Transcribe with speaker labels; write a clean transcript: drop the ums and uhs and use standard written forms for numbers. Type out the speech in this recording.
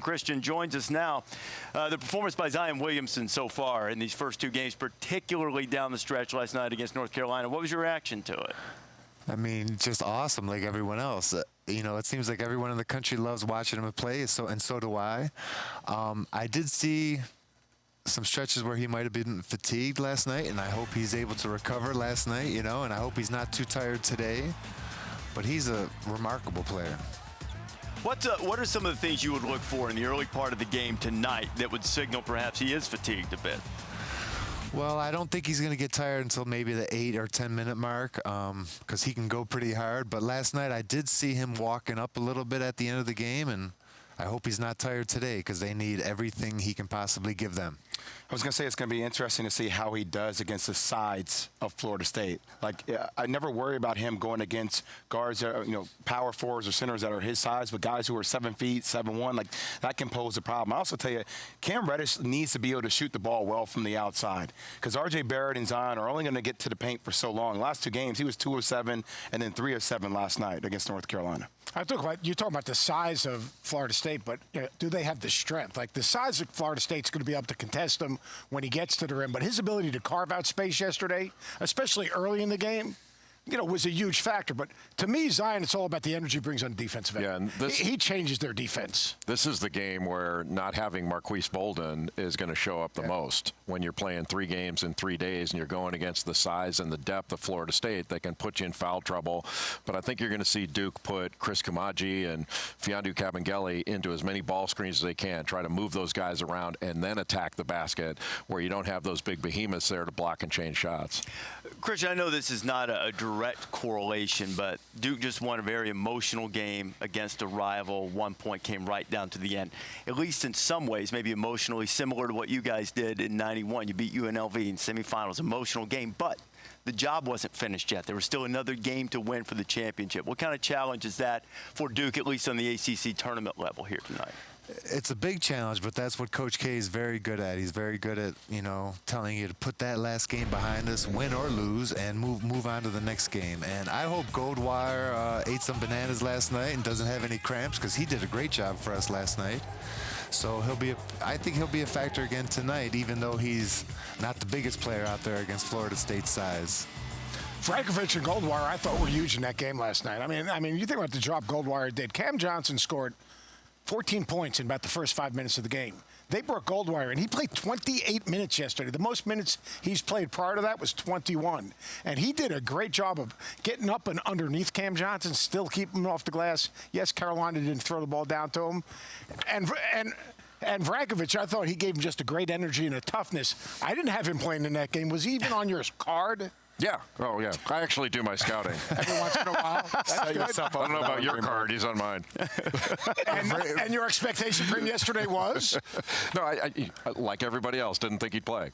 Speaker 1: Christian joins us now. The performance by Zion Williamson so far in these first two games, particularly down the stretch last night against North Carolina. What was your reaction to it?
Speaker 2: I mean, just awesome like everyone else. You know, it seems like everyone in the country loves watching him play, and so do I. I did see some stretches where he might have been fatigued last night, and I hope he's able to recover last night, you know, and I hope he's not too tired today. But he's a remarkable player.
Speaker 1: What are some of the things you would look for in the early part of the game tonight that would signal perhaps he is fatigued a bit?
Speaker 2: Well, I don't think he's going to get tired until maybe the 8 or 10 minute mark because he can go pretty hard. But last night I did see him walking up a little bit at the end of the game, and I hope he's not tired today because they need everything he can possibly give them.
Speaker 3: I was going to say it's going to be interesting to see how he does against the sides of Florida State. Like, I never worry about him going against guards, power forwards or centers that are his size, but guys who are 7 feet, 7'1", like that can pose a problem. I also tell you, Cam Reddish needs to be able to shoot the ball well from the outside because R.J. Barrett and Zion are only going to get to the paint for so long. Last two games, he was 2 of 7 and then 3 of 7 last night against North Carolina.
Speaker 4: You're talking about the size of Florida State, but do they have the strength? Like, the size of Florida State's going to be able to contest him when he gets to the rim, but his ability to carve out space yesterday, especially early in the game, was a huge factor. But to me, Zion, it's all about the energy he brings on defensive end.
Speaker 5: Yeah, and
Speaker 4: he changes their defense.
Speaker 5: This is the game where not having Marquise Bolden is going to show up the most. When you're playing 3 games in 3 days and you're going against the size and the depth of Florida State, they can put you in foul trouble. But I think you're going to see Duke put Chris Kamaji and Fiondu Kabengele into as many ball screens as they can, try to move those guys around and then attack the basket where you don't have those big behemoths there to block and change shots.
Speaker 1: Christian, I know this is not a direct correlation, but Duke just won a very emotional game against a rival. 1 point came right down to the end. At least in some ways, maybe emotionally similar to what you guys did in '91. You beat UNLV in semifinals. Emotional game, but the job wasn't finished yet. There was still another game to win for the championship. What kind of challenge is that for Duke, at least on the ACC tournament level here tonight?
Speaker 2: It's a big challenge, but that's what Coach K is very good at. He's very good at, telling you to put that last game behind us, win or lose, and move on to the next game. And I hope Goldwire ate some bananas last night and doesn't have any cramps because he did a great job for us last night. So I think he'll be a factor again tonight, even though he's not the biggest player out there against Florida State's size.
Speaker 4: Frankovich and Goldwire, I thought, were huge in that game last night. I mean, you think about the job Goldwire did. Cam Johnson scored 14 points in about the first 5 minutes of the game. They broke Goldwire, and he played 28 minutes yesterday. The most minutes he's played prior to that was 21. And he did a great job of getting up and underneath Cam Johnson, still keeping him off the glass. Yes, Carolina didn't throw the ball down to him. And Frankovich, I thought he gave him just a great energy and a toughness. I didn't have him playing in that game. Was he even on your card?
Speaker 5: Yeah. Oh, yeah. I actually do my scouting.
Speaker 4: Every once in a while.
Speaker 5: I don't know about your card. He's on mine.
Speaker 4: And your expectation for him yesterday was?
Speaker 5: No, I like everybody else, didn't think he'd play.